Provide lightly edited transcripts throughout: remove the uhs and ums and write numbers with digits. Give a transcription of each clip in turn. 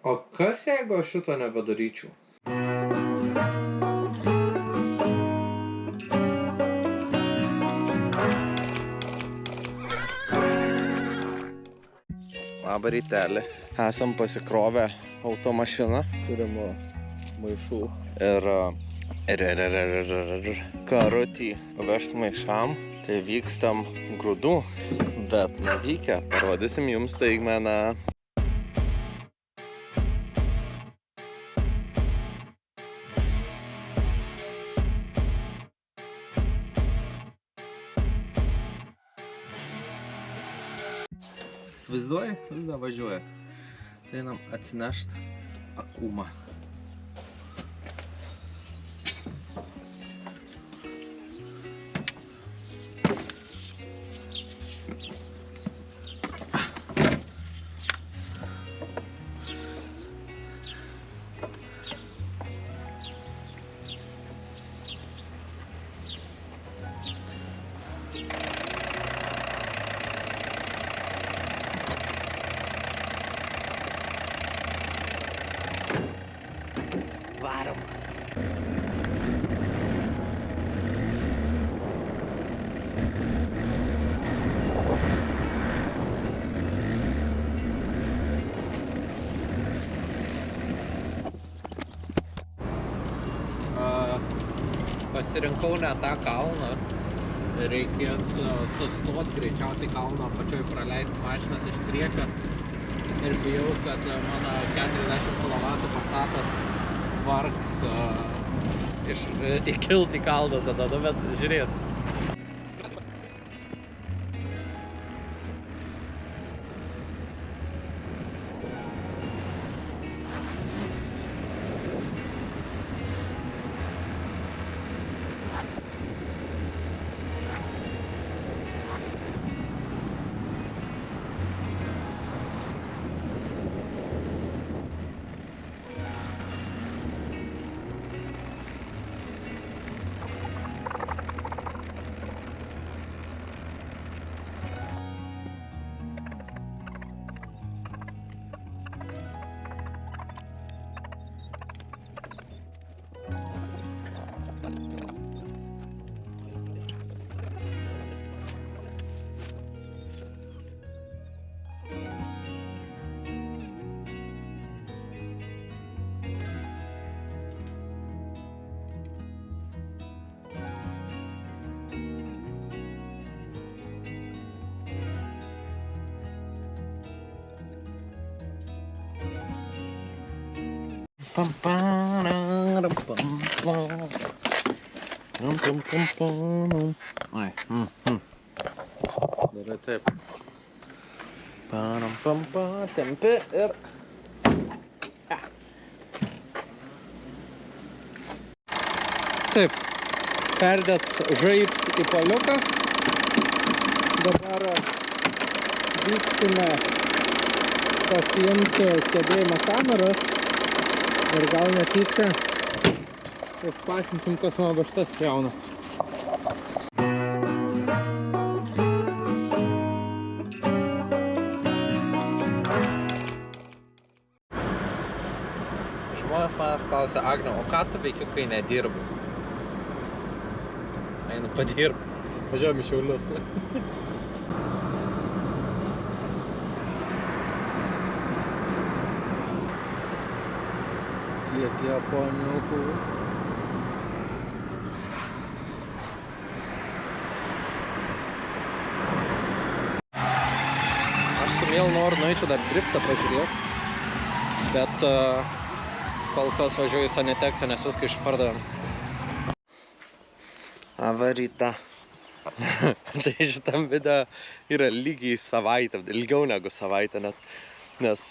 O kas jeigu aš šito nepadaryčiau? Labą rytelį. Esam pasikrovę automašiną. Turim maišų ir karutį vežt maišam. Tai vykstam grūdų, bet nuvykę parodysim jums staigmeną. Vaizduoji? Vis važiuoja. Tai einam atsinešt akumą. Varom. Pasirinkau ne tą kalną. Reikės sustot greičiausiai kalno pačioj praleisti mašinas iš priekio. Ir bijau, kad mano 40 kW Passatas vargs įkilt į kalną tada, bet žiūrės. Oi. Darai taip. Tempi ir... Taip. Perdėt žaips į paliuką. Dabar vyksime pasiimti stebėjimo kameras. Ir gal netyčia paspasinsim, kas mano baštas pjauna. Žmonės manęs klausia, Agne, o ką tu veiki, kai nedirbi? Einu padirb. Važiuojam į Šiaulius. Kiek japoniukų. Aš su mielu noriu nueičiau dar driftą pažiūrėti, bet kol kas važiuoju į Saniteksą, nes viską išpardavėm. Avaryta. Tai šitam video yra lygiai savaitę, ilgiau negu savaitę net, nes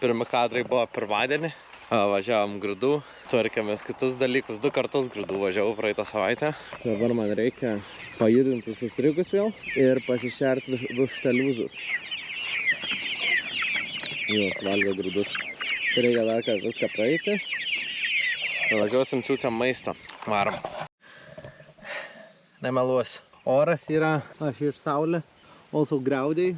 pirmi kadrai buvo pirmadienį. Važiavom grūdų, tvarkėmės kitus dalykus, 2 kartus grūdų važiavau praeitą savaitę. Dabar man reikia pajudinti susirigus vėl ir pasišerti vištaliuzus. Jos valgo grūdus. Tai reikia dar kad viską praeiti. Važiuosim siūčiam maisto. Varom. Nemeluosiu. Oras yra, aš iš saulė, also graudiai.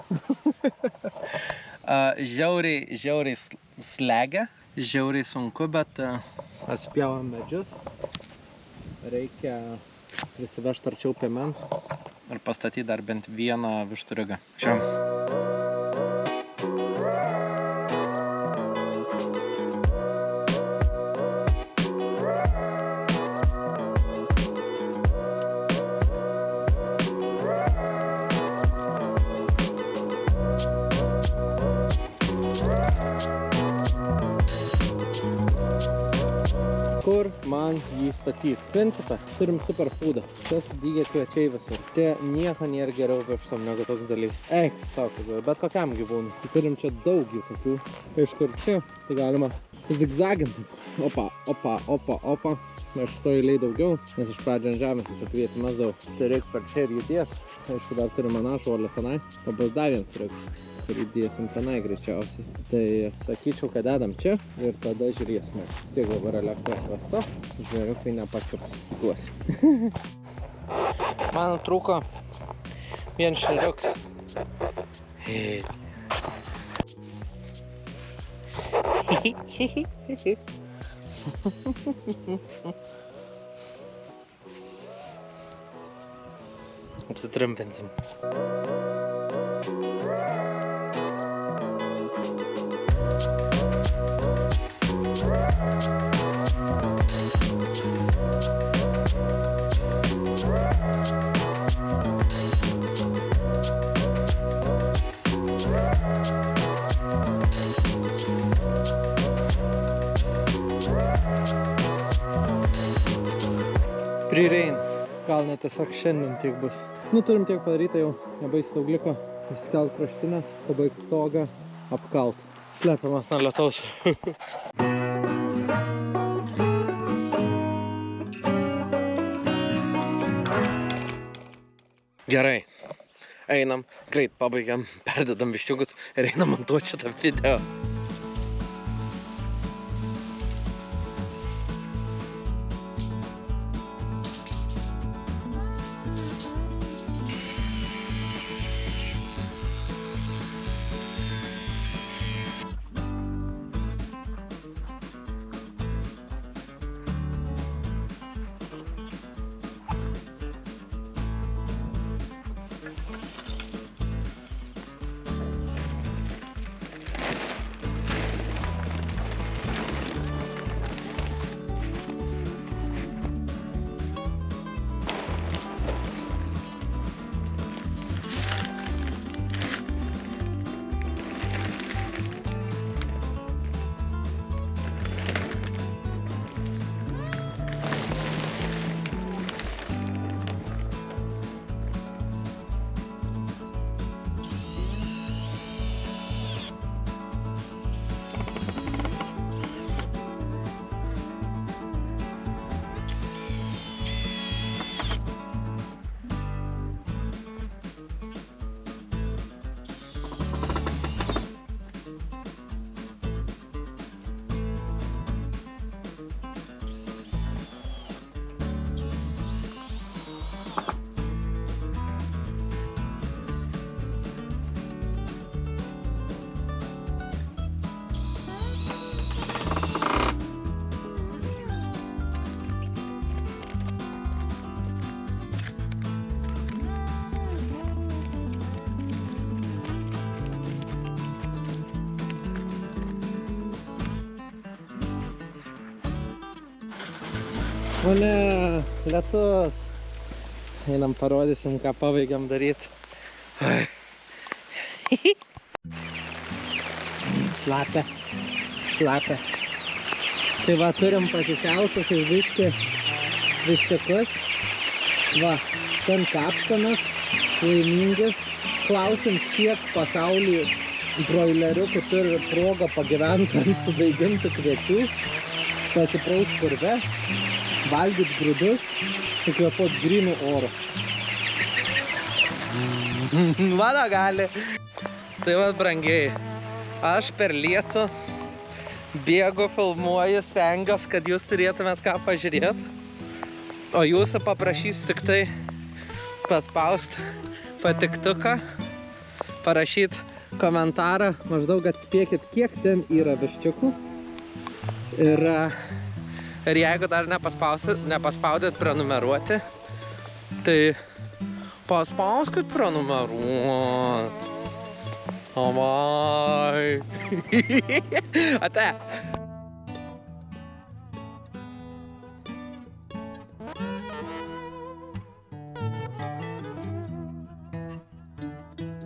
Žiauriai slegia. Žiauriai sunku, bet atspjaujam medžius. Reikia prisivežti arčiau piemens ir pastatyti dar bent vieną višturiuką. Čia. Kur man jį statyti? Principą, turim superfoodą. Čia sudygę kviečiai visur. Čia nieko nėra geriau vištom negu toks dalykas. Eik, sako, bet kokiam gyvūnui. Tai turim čia daug jų tokių. Iš kur čia, tai galima zigzaginti. Opa, opa, opa, opa. Aš to eiliai daugiau, nes iš pradžio ant žemės tiesiog vietį mesdavau. Tai reikia per čia ir judėti. Aišku, dar turim anažuolę tenai. O bus dar vienas reiks, kurį dėsim tenai greičiausiai. Tai sakyčiau, kad dedam čia ir tada žiūrėsime. Tiek dabar elektros vesta. Žvėriukai nepačiups. Tikiuosi. Man trūko vien šeriuks. Apsitrumpinsim. Prirein. Gal net tiesiog šiandien tiek bus. Nu, turim tiek padaryta jau, nebaisiai daug liko. Įsikelt kraštinės, pabaigt stogą, apkalt. Slepiamas nuo lietaus. Gerai. Einam, greit pabaigiam, perdedam viščiukus ir einam montuoti šitą video. O ne, lietus. Einam parodysim, ką pabaigiam daryti. Šlapia, šlapia. Tai va, turim pasišiaušusius viščiukus. Va, ten kapstomės, laimingi. Klausims, kiek pasaulyje broileriukų turi progą pagyventi ant sudaigintų kviečių, pasipraust purve, valgyt grūdus ir kvėpuot grynų oro. Mano gali. Tai va, brangiai, aš per lietų bėgu, filmuoju, stengiuos, kad jūs turėtumėt ką pažiūrėt. O jūsų paprašys tik tai paspaust patiktuką, parašyt komentarą, maždaug atspėkit, kiek ten yra viščiukų. Ir jeigu dar nepaspaudėt prenumeruoti, tai paspauskit prenumeruot. Davai. Ate.